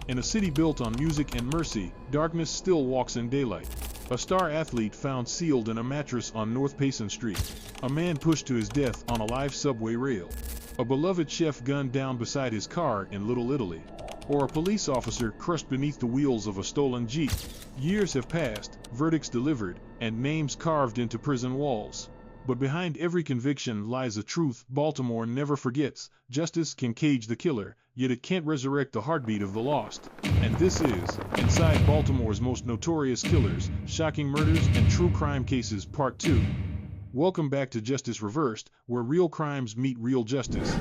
In a city built on music and mercy, darkness still walks in daylight. A star athlete found sealed in a mattress on North Payson Street. A man pushed to his death on a live subway rail. A beloved chef gunned down beside his car in Little Italy. Or a police officer crushed beneath the wheels of a stolen Jeep. Years have passed, verdicts delivered, and names carved into prison walls. But behind every conviction lies a truth Baltimore never forgets. Justice can cage the killer, yet it can't resurrect the heartbeat of the lost. And this is Inside Baltimore's Most Notorious Killers, Shocking Murders and True Crime Cases Part 2. Welcome back to Justice Reversed, where real crimes meet real justice.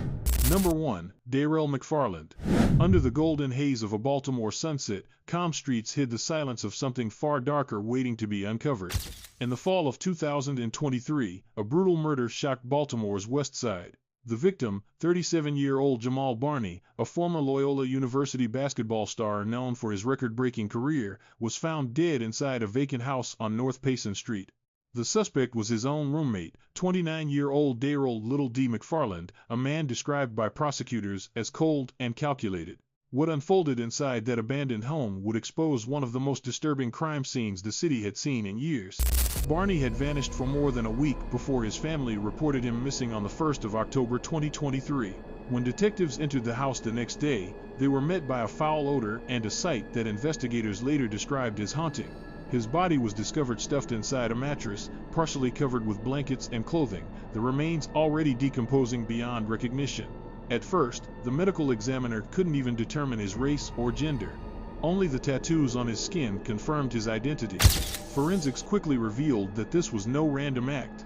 Number 1. Dayrel McFarland. Under the golden haze of a Baltimore sunset, calm streets hid the silence of something far darker waiting to be uncovered. In the fall of 2023, a brutal murder shocked Baltimore's West Side. The victim, 37-year-old Jamal Barney, a former Loyola University basketball star known for his record-breaking career, was found dead inside a vacant house on North Payson Street. The suspect was his own roommate, 29-year-old Dayrel "Little D" McFarland, a man described by prosecutors as cold and calculated. What unfolded inside that abandoned home would expose one of the most disturbing crime scenes the city had seen in years. Barney had vanished for more than a week before his family reported him missing on the 1st of October 2023. When detectives entered the house the next day, they were met by a foul odor and a sight that investigators later described as haunting. His body was discovered stuffed inside a mattress, partially covered with blankets and clothing, the remains already decomposing beyond recognition. At first, the medical examiner couldn't even determine his race or gender. Only the tattoos on his skin confirmed his identity. Forensics quickly revealed that this was no random act.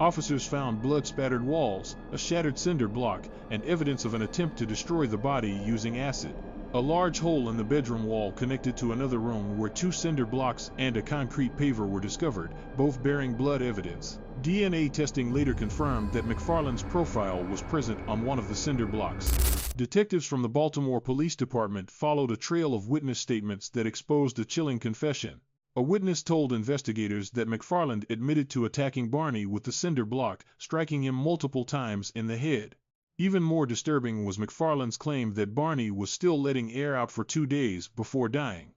Officers found blood-spattered walls, a shattered cinder block, and evidence of an attempt to destroy the body using acid. A large hole in the bedroom wall connected to another room where 2 cinder blocks and a concrete paver were discovered, both bearing blood evidence. DNA testing later confirmed that McFarland's profile was present on one of the cinder blocks. Detectives from the Baltimore Police Department followed a trail of witness statements that exposed a chilling confession. A witness told investigators that McFarland admitted to attacking Barney with the cinder block, striking him multiple times in the head. Even more disturbing was McFarland's claim that Barney was still letting air out for 2 days before dying.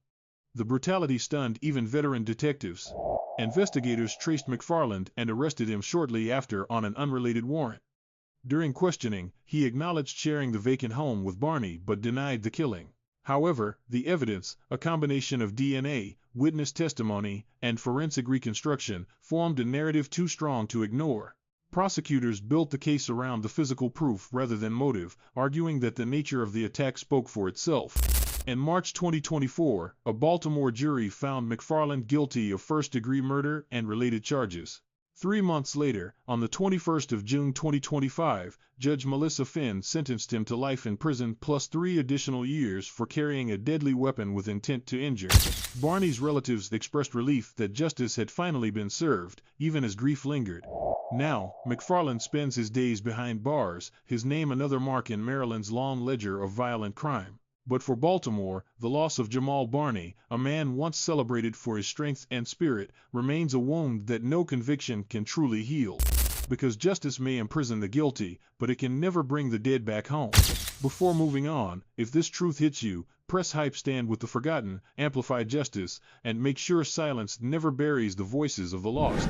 The brutality stunned even veteran detectives. Investigators traced McFarland and arrested him shortly after on an unrelated warrant. During questioning, he acknowledged sharing the vacant home with Barney but denied the killing. However, the evidence, a combination of DNA, witness testimony, and forensic reconstruction, formed a narrative too strong to ignore. Prosecutors built the case around the physical proof rather than motive, arguing that the nature of the attack spoke for itself. In March 2024, a Baltimore jury found McFarland guilty of first-degree murder and related charges. 3 months later, on the 21st of June 2025, Judge Melissa Finn sentenced him to life in prison plus 3 additional years for carrying a deadly weapon with intent to injure. Barney's relatives expressed relief that justice had finally been served, even as grief lingered. Now, McFarland spends his days behind bars, his name another mark in Maryland's long ledger of violent crime. But for Baltimore, the loss of Jamal Barney, a man once celebrated for his strength and spirit, remains a wound that no conviction can truly heal. Because justice may imprison the guilty, but it can never bring the dead back home. Before moving on, if this truth hits you, press hype, stand with the forgotten, amplify justice, and make sure silence never buries the voices of the lost.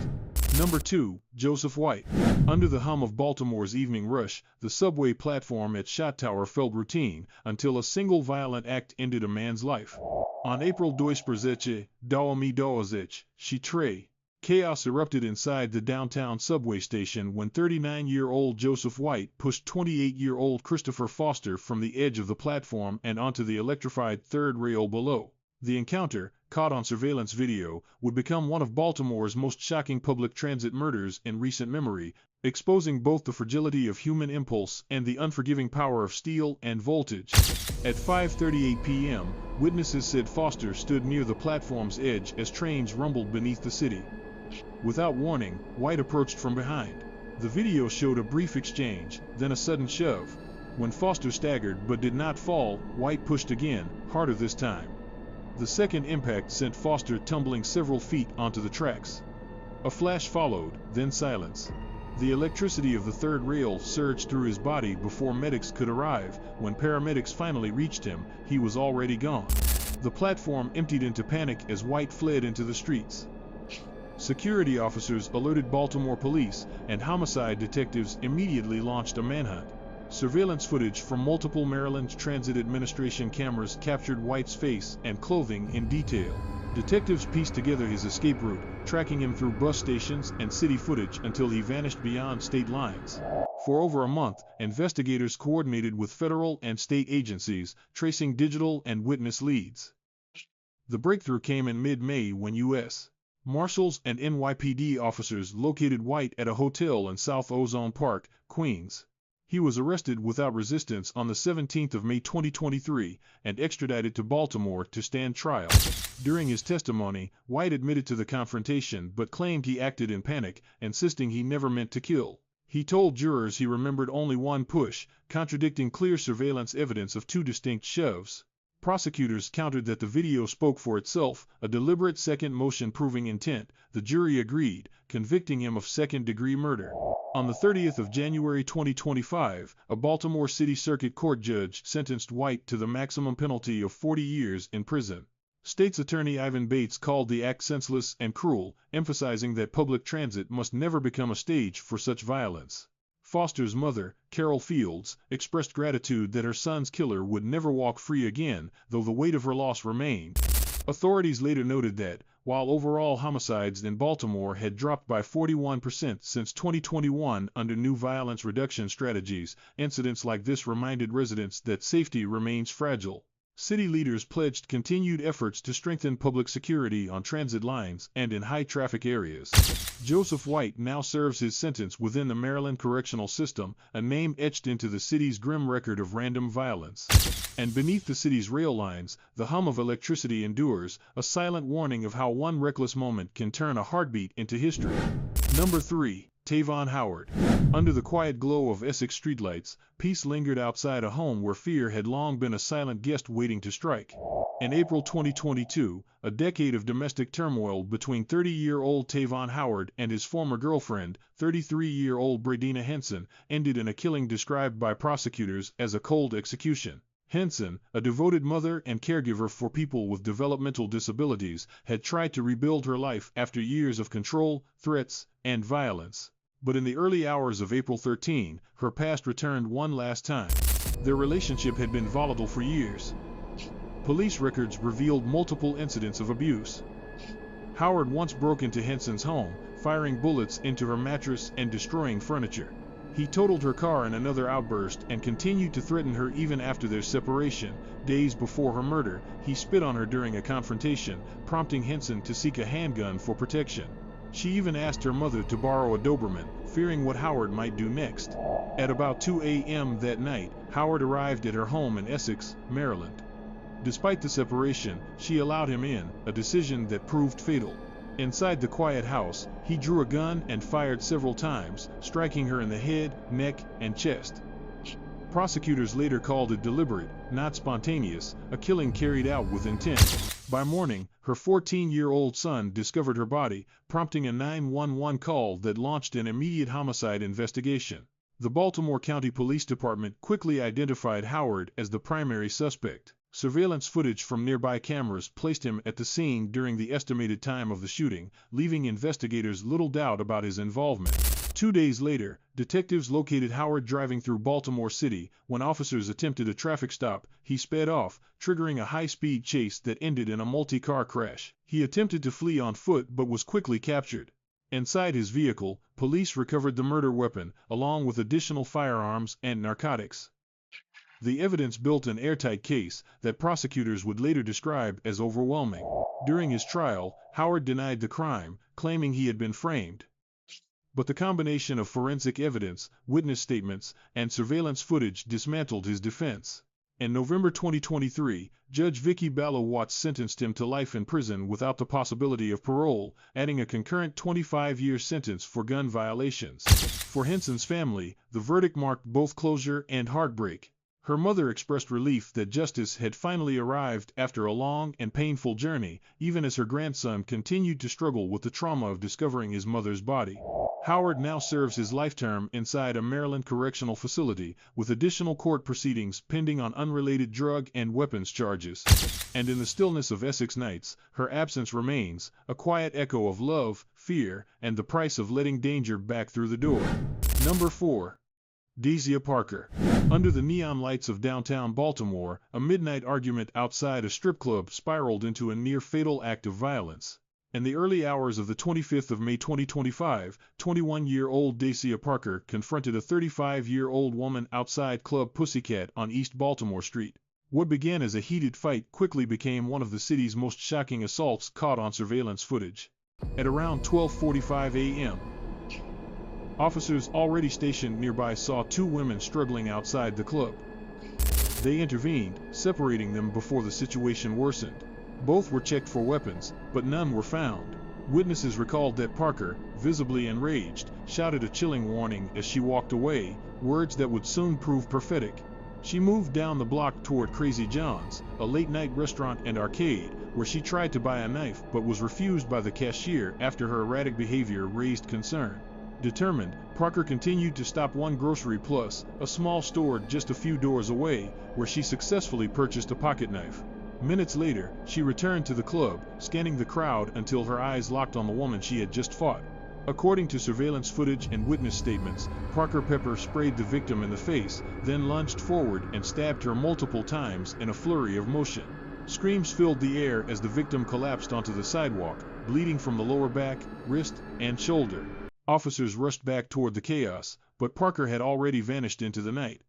Number 2. Joseph White. Under the hum of Baltimore's evening rush, the subway platform at Shot Tower felt routine until a single violent act ended a man's life. On April 21, 2023, chaos erupted inside the downtown subway station when 39-year-old Joseph White pushed 28-year-old Christopher Foster from the edge of the platform and onto the electrified third rail below. The encounter, caught on surveillance video, would become one of Baltimore's most shocking public transit murders in recent memory, exposing both the fragility of human impulse and the unforgiving power of steel and voltage. At 5:38 p.m., witnesses said Foster stood near the platform's edge as trains rumbled beneath the city. Without warning, White approached from behind. The video showed a brief exchange, then a sudden shove. When Foster staggered but did not fall, White pushed again, harder this time. The second impact sent Foster tumbling several feet onto the tracks. A flash followed, then silence. The electricity of the third rail surged through his body before medics could arrive. When paramedics finally reached him, he was already gone. The platform emptied into panic as White fled into the streets. Security officers alerted Baltimore police, and homicide detectives immediately launched a manhunt. Surveillance footage from multiple Maryland Transit Administration cameras captured White's face and clothing in detail. Detectives pieced together his escape route, tracking him through bus stations and city footage until he vanished beyond state lines. For over a month, investigators coordinated with federal and state agencies, tracing digital and witness leads. The breakthrough came in mid-May when U.S. Marshals and NYPD officers located White at a hotel in South Ozone Park, Queens. He was arrested without resistance on the 17th of May 2023 and extradited to Baltimore to stand trial. During his testimony, White admitted to the confrontation but claimed he acted in panic, insisting he never meant to kill. He told jurors he remembered only one push, contradicting clear surveillance evidence of two distinct shoves. Prosecutors countered that the video spoke for itself, a deliberate second motion proving intent. The jury agreed, convicting him of second-degree murder. On the 30th of January 2025, a Baltimore City Circuit Court judge sentenced White to the maximum penalty of 40 years in prison. State's Attorney Ivan Bates called the act senseless and cruel, emphasizing that public transit must never become a stage for such violence. Foster's mother, Carol Fields, expressed gratitude that her son's killer would never walk free again, though the weight of her loss remained. Authorities later noted that, while overall homicides in Baltimore had dropped by 41% since 2021 under new violence reduction strategies, incidents like this reminded residents that safety remains fragile. City leaders pledged continued efforts to strengthen public security on transit lines and in high-traffic areas. Joseph White now serves his sentence within the Maryland Correctional System, a name etched into the city's grim record of random violence. And beneath the city's rail lines, the hum of electricity endures, a silent warning of how one reckless moment can turn a heartbeat into history. Number 3. Tavon Howard. Under the quiet glow of Essex streetlights, peace lingered outside a home where fear had long been a silent guest waiting to strike. In April 2022, a decade of domestic turmoil between 30-year-old Tavon Howard and his former girlfriend, 33-year-old Bradina Henson, ended in a killing described by prosecutors as a cold execution. Henson, a devoted mother and caregiver for people with developmental disabilities, had tried to rebuild her life after years of control, threats, and violence. But in the early hours of April 13, her past returned one last time. Their relationship had been volatile for years. Police records revealed multiple incidents of abuse. Howard once broke into Henson's home, firing bullets into her mattress and destroying furniture. He totaled her car in another outburst and continued to threaten her even after their separation. Days before her murder, he spit on her during a confrontation, prompting Henson to seek a handgun for protection. She even asked her mother to borrow a Doberman, fearing what Howard might do next. At about 2 a.m. that night, Howard arrived at her home in Essex, Maryland. Despite the separation, she allowed him in, a decision that proved fatal. Inside the quiet house, he drew a gun and fired several times, striking her in the head, neck, and chest. Prosecutors later called it deliberate, not spontaneous, a killing carried out with intent. By morning, her 14-year-old son discovered her body, prompting a 911 call that launched an immediate homicide investigation. The Baltimore County Police Department quickly identified Howard as the primary suspect. Surveillance footage from nearby cameras placed him at the scene during the estimated time of the shooting, leaving investigators little doubt about his involvement. 2 days later, detectives located Howard driving through Baltimore City. When officers attempted a traffic stop, he sped off, triggering a high-speed chase that ended in a multi-car crash. He attempted to flee on foot but was quickly captured. Inside his vehicle, police recovered the murder weapon, along with additional firearms and narcotics. The evidence built an airtight case that prosecutors would later describe as overwhelming. During his trial, Howard denied the crime, claiming he had been framed. But the combination of forensic evidence, witness statements, and surveillance footage dismantled his defense. In November 2023, Judge Vicky Ballot-Watts sentenced him to life in prison without the possibility of parole, adding a concurrent 25-year sentence for gun violations. For Henson's family, the verdict marked both closure and heartbreak. Her mother expressed relief that justice had finally arrived after a long and painful journey, even as her grandson continued to struggle with the trauma of discovering his mother's body. Howard now serves his life term inside a Maryland correctional facility, with additional court proceedings pending on unrelated drug and weapons charges. And in the stillness of Essex nights, her absence remains, a quiet echo of love, fear, and the price of letting danger back through the door. Number 4. Dacia Parker. Under the neon lights of downtown Baltimore, a midnight argument outside a strip club spiraled into a near-fatal act of violence. In the early hours of the 25th of May 2025, 21-year-old Dacia Parker confronted a 35-year-old woman outside Club Pussycat on East Baltimore Street. What began as a heated fight quickly became one of the city's most shocking assaults caught on surveillance footage. At around 12:45 a.m., officers already stationed nearby saw two women struggling outside the club. They intervened, separating them before the situation worsened. Both were checked for weapons, but none were found. Witnesses recalled that Parker, visibly enraged, shouted a chilling warning as she walked away, words that would soon prove prophetic. She moved down the block toward Crazy John's, a late-night restaurant and arcade, where she tried to buy a knife but was refused by the cashier after her erratic behavior raised concern. Determined, Parker continued to stop One Grocery Plus, a small store just a few doors away, where she successfully purchased a pocket knife. Minutes later, she returned to the club, scanning the crowd until her eyes locked on the woman she had just fought. According to surveillance footage and witness statements, Parker pepper sprayed the victim in the face, then lunged forward and stabbed her multiple times in a flurry of motion. Screams filled the air as the victim collapsed onto the sidewalk, bleeding from the lower back, wrist, and shoulder. Officers rushed back toward the chaos, but Parker had already vanished into the night.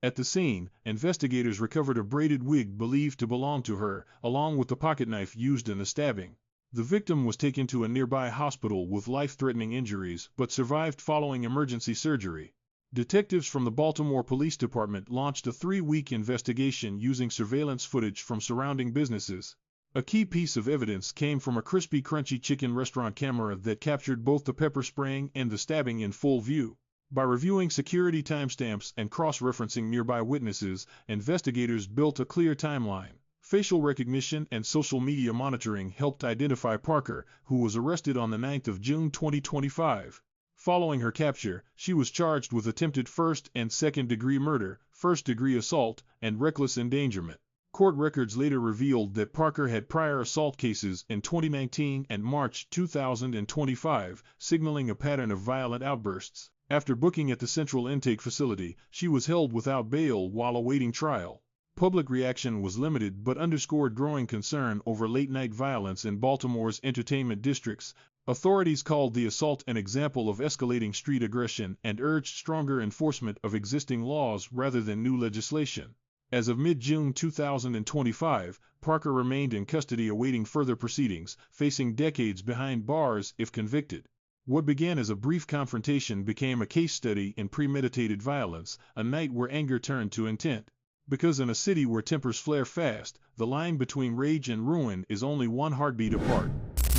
At the scene, investigators recovered a braided wig believed to belong to her, along with the pocket knife used in the stabbing. The victim was taken to a nearby hospital with life-threatening injuries but survived following emergency surgery. Detectives from the Baltimore Police Department launched a 3-week investigation using surveillance footage from surrounding businesses. A key piece of evidence came from a crispy crunchy chicken restaurant camera that captured both the pepper spraying and the stabbing in full view. By reviewing security timestamps and cross-referencing nearby witnesses, investigators built a clear timeline. Facial recognition and social media monitoring helped identify Parker, who was arrested on the 9th of June 2025. Following her capture, she was charged with attempted first and second-degree murder, first-degree assault, and reckless endangerment. Court records later revealed that Parker had prior assault cases in 2019 and March 2025, signaling a pattern of violent outbursts. After booking at the Central Intake Facility, she was held without bail while awaiting trial. Public reaction was limited but underscored growing concern over late-night violence in Baltimore's entertainment districts. Authorities called the assault an example of escalating street aggression and urged stronger enforcement of existing laws rather than new legislation. As of mid-June 2025, Parker remained in custody awaiting further proceedings, facing decades behind bars if convicted. What began as a brief confrontation became a case study in premeditated violence, a night where anger turned to intent. Because in a city where tempers flare fast, the line between rage and ruin is only one heartbeat apart.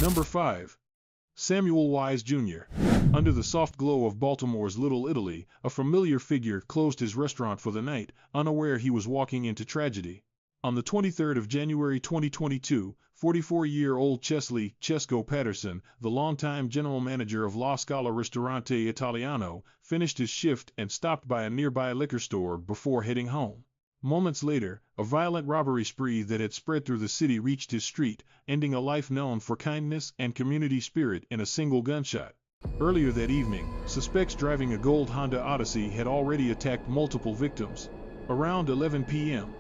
Number 5. Samuel Wise Jr. Under the soft glow of Baltimore's Little Italy, a familiar figure closed his restaurant for the night, unaware he was walking into tragedy. On the 23rd of January 2022, 44-year-old Chesley Chesco Patterson, the longtime general manager of La Scala Ristorante Italiano, finished his shift and stopped by a nearby liquor store before heading home. Moments later, a violent robbery spree that had spread through the city reached his street, ending a life known for kindness and community spirit in a single gunshot. Earlier that evening, suspects driving a gold Honda Odyssey had already attacked multiple victims. Around 11 p.m.,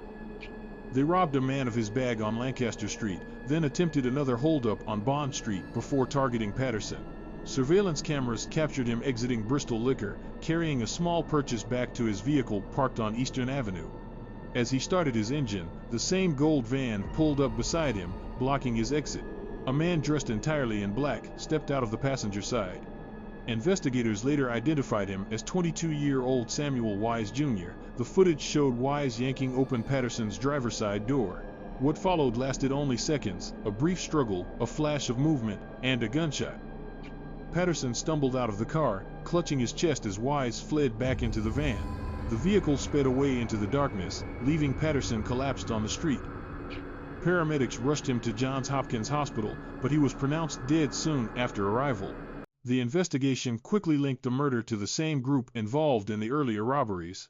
they robbed a man of his bag on Lancaster Street, then attempted another holdup on Bond Street before targeting Patterson. Surveillance cameras captured him exiting Bristol Liquor, carrying a small purchase back to his vehicle parked on Eastern Avenue. As he started his engine, the same gold van pulled up beside him, blocking his exit. A man dressed entirely in black stepped out of the passenger side. Investigators later identified him as 22-year-old Samuel Wise Jr. The footage showed Wise yanking open Patterson's driver's side door. What followed lasted only seconds, a brief struggle, a flash of movement, and a gunshot. Patterson stumbled out of the car, clutching his chest as Wise fled back into the van. The vehicle sped away into the darkness, leaving Patterson collapsed on the street. Paramedics rushed him to Johns Hopkins Hospital, but he was pronounced dead soon after arrival. The investigation quickly linked the murder to the same group involved in the earlier robberies.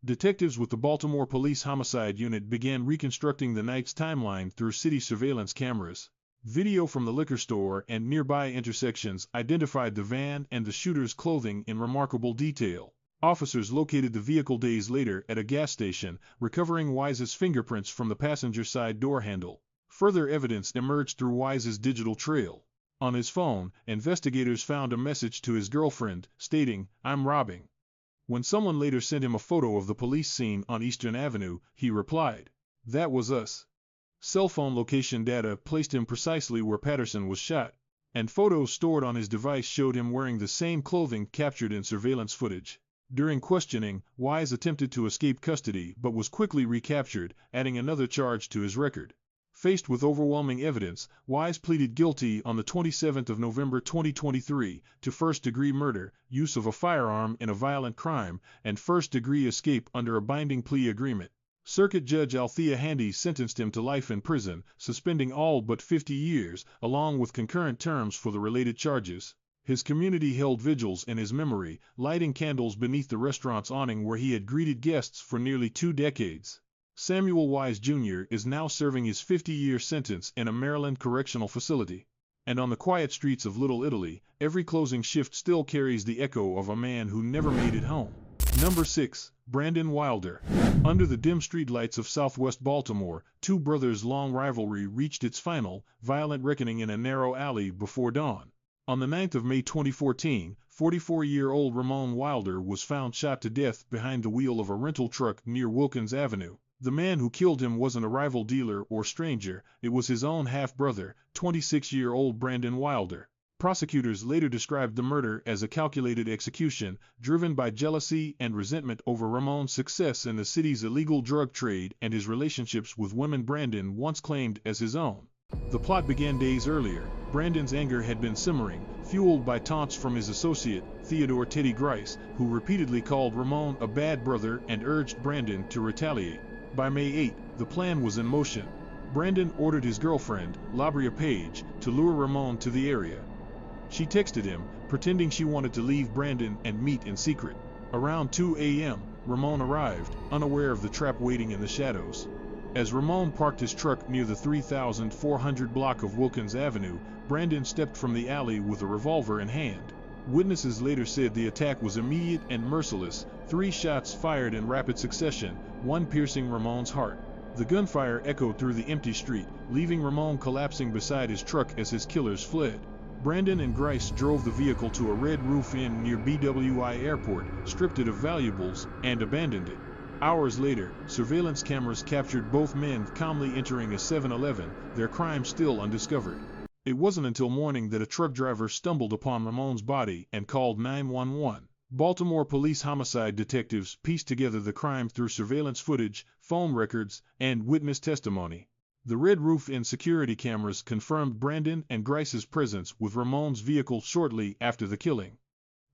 Detectives with the Baltimore Police Homicide Unit began reconstructing the night's timeline through city surveillance cameras. Video from the liquor store and nearby intersections identified the van and the shooter's clothing in remarkable detail. Officers located the vehicle days later at a gas station, recovering Wise's fingerprints from the passenger side door handle. Further evidence emerged through Wise's digital trail. On his phone, investigators found a message to his girlfriend, stating, "I'm robbing." When someone later sent him a photo of the police scene on Eastern Avenue, he replied, "That was us." Cell phone location data placed him precisely where Patterson was shot, and photos stored on his device showed him wearing the same clothing captured in surveillance footage. During questioning, Wise attempted to escape custody but was quickly recaptured, adding another charge to his record. Faced with overwhelming evidence, Wise pleaded guilty on the 27th of November 2023 to first-degree murder, use of a firearm in a violent crime, and first-degree escape under a binding plea agreement. Circuit Judge Althea Handy sentenced him to life in prison, suspending all but 50 years, along with concurrent terms for the related charges. His community held vigils in his memory, lighting candles beneath the restaurant's awning where he had greeted guests for nearly 2 decades. Samuel Wise Jr. is now serving his 50-year sentence in a Maryland correctional facility. And on the quiet streets of Little Italy, every closing shift still carries the echo of a man who never made it home. Number 6. Brandon Wilder. Under the dim streetlights of southwest Baltimore, two brothers' long rivalry reached its final, violent reckoning in a narrow alley before dawn. On the 9th of May 2014, 44-year-old Ramon Wilder was found shot to death behind the wheel of a rental truck near Wilkins Avenue. The man who killed him wasn't a rival dealer or stranger, it was his own half-brother, 26-year-old Brandon Wilder. Prosecutors later described the murder as a calculated execution, driven by jealousy and resentment over Ramon's success in the city's illegal drug trade and his relationships with women Brandon once claimed as his own. The plot began days earlier. Brandon's anger had been simmering, fueled by taunts from his associate, Theodore "Teddy" Grice, who repeatedly called Ramon a bad brother and urged Brandon to retaliate. By May 8, the plan was in motion. Brandon ordered his girlfriend, Labria Page, to lure Ramon to the area. She texted him, pretending she wanted to leave Brandon and meet in secret. Around 2 a.m., Ramon arrived, unaware of the trap waiting in the shadows. As Ramon parked his truck near the 3400 block of Wilkins Avenue, Brandon stepped from the alley with a revolver in hand. Witnesses later said the attack was immediate and merciless, 3 shots fired in rapid succession, one piercing Ramon's heart. The gunfire echoed through the empty street, leaving Ramon collapsing beside his truck as his killers fled. Brandon and Grice drove the vehicle to a Red Roof Inn near BWI Airport, stripped it of valuables, and abandoned it. Hours later, surveillance cameras captured both men calmly entering a 7-Eleven, their crime still undiscovered. It wasn't until morning that a truck driver stumbled upon Ramon's body and called 911. Baltimore police homicide detectives pieced together the crime through surveillance footage, phone records, and witness testimony. The Red Roof Inn security cameras confirmed Brandon and Grice's presence with Ramon's vehicle shortly after the killing.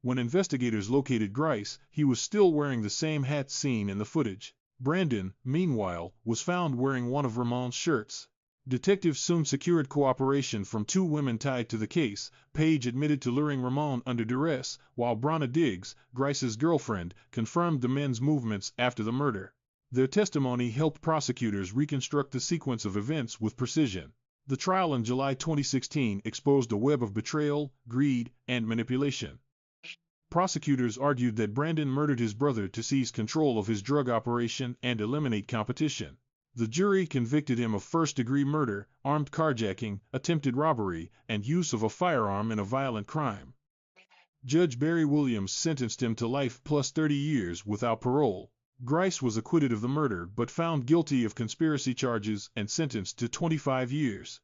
When investigators located Grice, he was still wearing the same hat seen in the footage. Brandon, meanwhile, was found wearing one of Ramon's shirts. Detectives soon secured cooperation from 2 women tied to the case. Page admitted to luring Ramon under duress, while Bronna Diggs, Grice's girlfriend, confirmed the men's movements after the murder. Their testimony helped prosecutors reconstruct the sequence of events with precision. The trial in July 2016 exposed a web of betrayal, greed, and manipulation. Prosecutors argued that Brandon murdered his brother to seize control of his drug operation and eliminate competition. The jury convicted him of first-degree murder, armed carjacking, attempted robbery, and use of a firearm in a violent crime. Judge Barry Williams sentenced him to life plus 30 years without parole. Grice was acquitted of the murder but found guilty of conspiracy charges and sentenced to 25 years.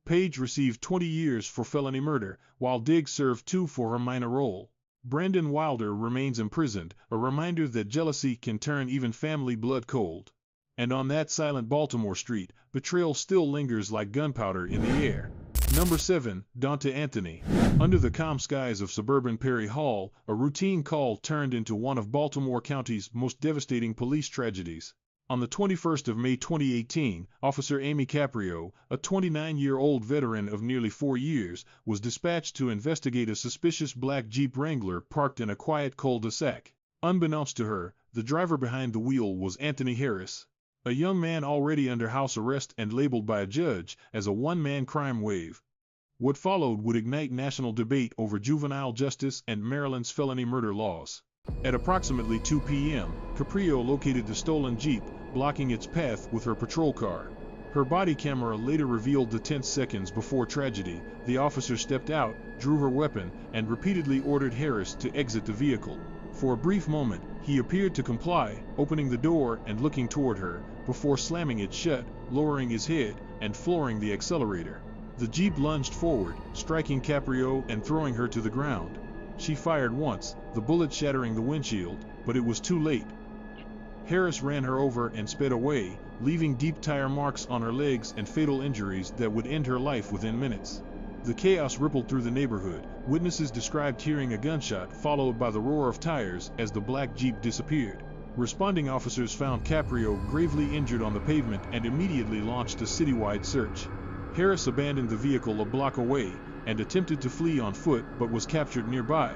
Page received 20 years for felony murder, while Diggs served 2 for her minor role. Brandon Wilder remains imprisoned, a reminder that jealousy can turn even family blood cold. And on that silent Baltimore street, betrayal still lingers like gunpowder in the air. Number 7. Dawnta Anthony. Under the calm skies of suburban Perry Hall, a routine call turned into one of Baltimore County's most devastating police tragedies. On the 21st of May 2018, Officer Amy Caprio, a 29-year-old veteran of nearly 4 years, was dispatched to investigate a suspicious black Jeep Wrangler parked in a quiet cul-de-sac. Unbeknownst to her, the driver behind the wheel was Anthony Harris, a young man already under house arrest and labeled by a judge as a one-man crime wave. What followed would ignite national debate over juvenile justice and Maryland's felony murder laws. At approximately 2 p.m., Caprio located the stolen Jeep, blocking its path with her patrol car. Her body camera later revealed the tense seconds before tragedy. The officer stepped out, drew her weapon, and repeatedly ordered Harris to exit the vehicle. For a brief moment, he appeared to comply, opening the door and looking toward her, before slamming it shut, lowering his head, and flooring the accelerator. The Jeep lunged forward, striking Caprio and throwing her to the ground. She fired once, the bullet shattering the windshield, but it was too late. Harris ran her over and sped away, leaving deep tire marks on her legs and fatal injuries that would end her life within minutes. The chaos rippled through the neighborhood. Witnesses described hearing a gunshot followed by the roar of tires as the black Jeep disappeared. Responding officers found Caprio gravely injured on the pavement and immediately launched a citywide search. Harris abandoned the vehicle a block away and attempted to flee on foot but was captured nearby.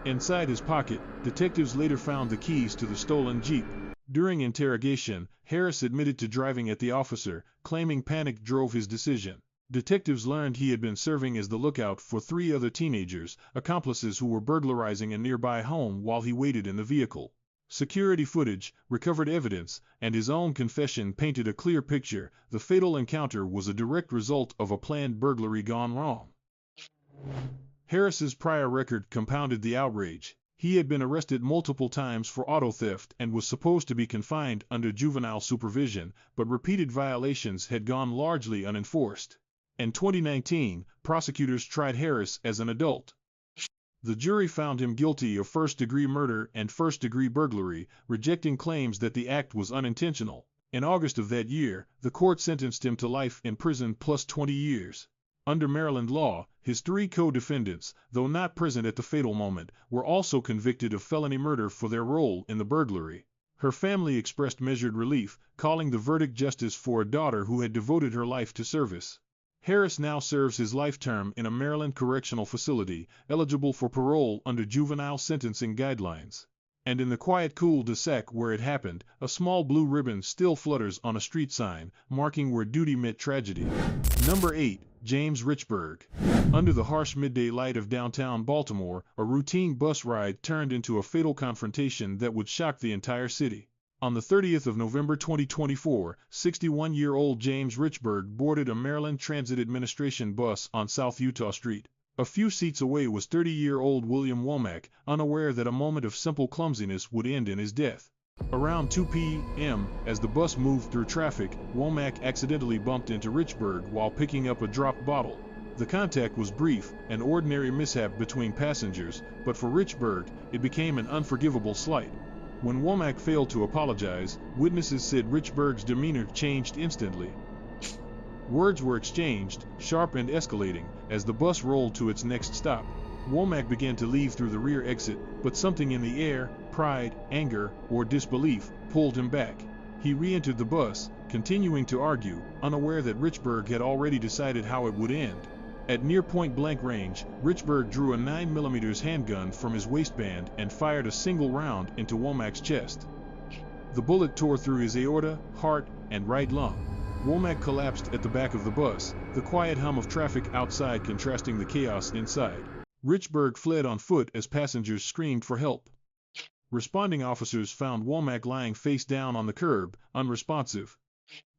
Inside his pocket, detectives later found the keys to the stolen Jeep. During interrogation, Harris admitted to driving at the officer, claiming panic drove his decision. Detectives learned he had been serving as the lookout for 3 other teenagers, accomplices who were burglarizing a nearby home while he waited in the vehicle. Security footage, recovered evidence, and his own confession painted a clear picture. The fatal encounter was a direct result of a planned burglary gone wrong. Harris's prior record compounded the outrage. He had been arrested multiple times for auto theft and was supposed to be confined under juvenile supervision, but repeated violations had gone largely unenforced. In 2019, prosecutors tried Harris as an adult. The jury found him guilty of first-degree murder and first-degree burglary, rejecting claims that the act was unintentional. In August of that year, the court sentenced him to life in prison plus 20 years. Under Maryland law, his 3 co-defendants, though not present at the fatal moment, were also convicted of felony murder for their role in the burglary. Her family expressed measured relief, calling the verdict justice for a daughter who had devoted her life to service. Harris now serves his life term in a Maryland correctional facility, eligible for parole under juvenile sentencing guidelines. And in the quiet cul-de-sac where it happened, a small blue ribbon still flutters on a street sign, marking where duty met tragedy. Number 8. James Richburg. Under the harsh midday light of downtown Baltimore, a routine bus ride turned into a fatal confrontation that would shock the entire city. On the 30th of November 2024, 61-year-old James Richburg boarded a Maryland Transit Administration bus on South Utah Street. A few seats away was 30-year-old William Womack, unaware that a moment of simple clumsiness would end in his death. Around 2 p.m., as the bus moved through traffic, Womack accidentally bumped into Richburg while picking up a dropped bottle. The contact was brief, an ordinary mishap between passengers, but for Richburg, it became an unforgivable slight. When Womack failed to apologize, witnesses said Richburg's demeanor changed instantly. Words were exchanged, sharp and escalating, as the bus rolled to its next stop. Womack began to leave through the rear exit, but something in the air, pride, anger, or disbelief, pulled him back. He re-entered the bus, continuing to argue, unaware that Richburg had already decided how it would end. At near point-blank range, Richburg drew a 9mm handgun from his waistband and fired a single round into Womack's chest. The bullet tore through his aorta, heart, and right lung. Womack collapsed at the back of the bus, the quiet hum of traffic outside contrasting the chaos inside. Richburg fled on foot as passengers screamed for help. Responding officers found Womack lying face down on the curb, unresponsive.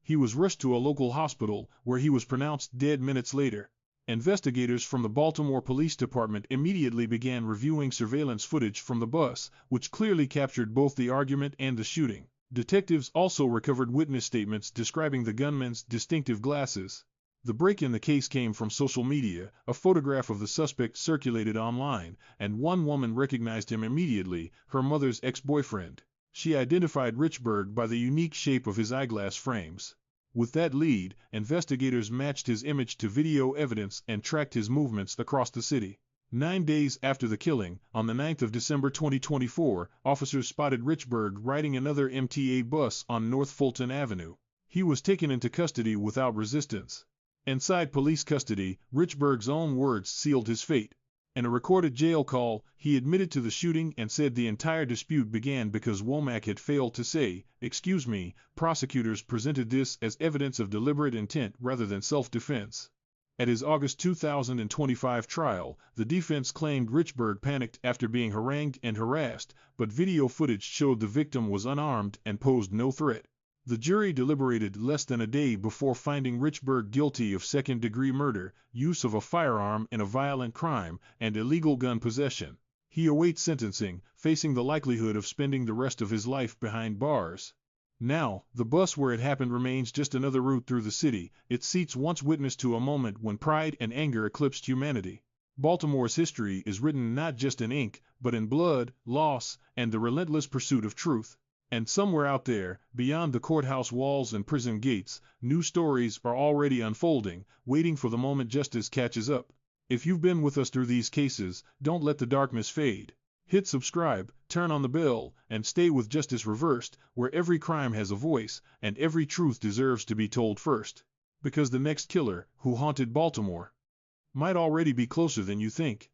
He was rushed to a local hospital, where he was pronounced dead minutes later. Investigators from the Baltimore Police Department immediately began reviewing surveillance footage from the bus, which clearly captured both the argument and the shooting. Detectives also recovered witness statements describing the gunman's distinctive glasses. The break in the case came from social media. A photograph of the suspect circulated online, and one woman recognized him immediately, her mother's ex-boyfriend. She identified Richburg by the unique shape of his eyeglass frames. With that lead, investigators matched his image to video evidence and tracked his movements across the city. 9 days after the killing, on the 9th of December 2024, officers spotted Richburg riding another MTA bus on North Fulton Avenue. He was taken into custody without resistance. Inside police custody, Richburg's own words sealed his fate. In a recorded jail call, he admitted to the shooting and said the entire dispute began because Womack had failed to say, "Excuse me." Prosecutors presented this as evidence of deliberate intent rather than self-defense. At his August 2025 trial, the defense claimed Richburg panicked after being harangued and harassed, but video footage showed the victim was unarmed and posed no threat. The jury deliberated less than a day before finding Richburg guilty of second-degree murder, use of a firearm in a violent crime, and illegal gun possession. He awaits sentencing, facing the likelihood of spending the rest of his life behind bars. Now, the bus where it happened remains just another route through the city, its seats once witness to a moment when pride and anger eclipsed humanity. Baltimore's history is written not just in ink, but in blood, loss, and the relentless pursuit of truth. And somewhere out there, beyond the courthouse walls and prison gates, new stories are already unfolding, waiting for the moment justice catches up. If you've been with us through these cases, don't let the darkness fade. Hit subscribe, turn on the bell, and stay with Justice Reversed, where every crime has a voice, and every truth deserves to be told first. Because the next killer, who haunted Baltimore, might already be closer than you think.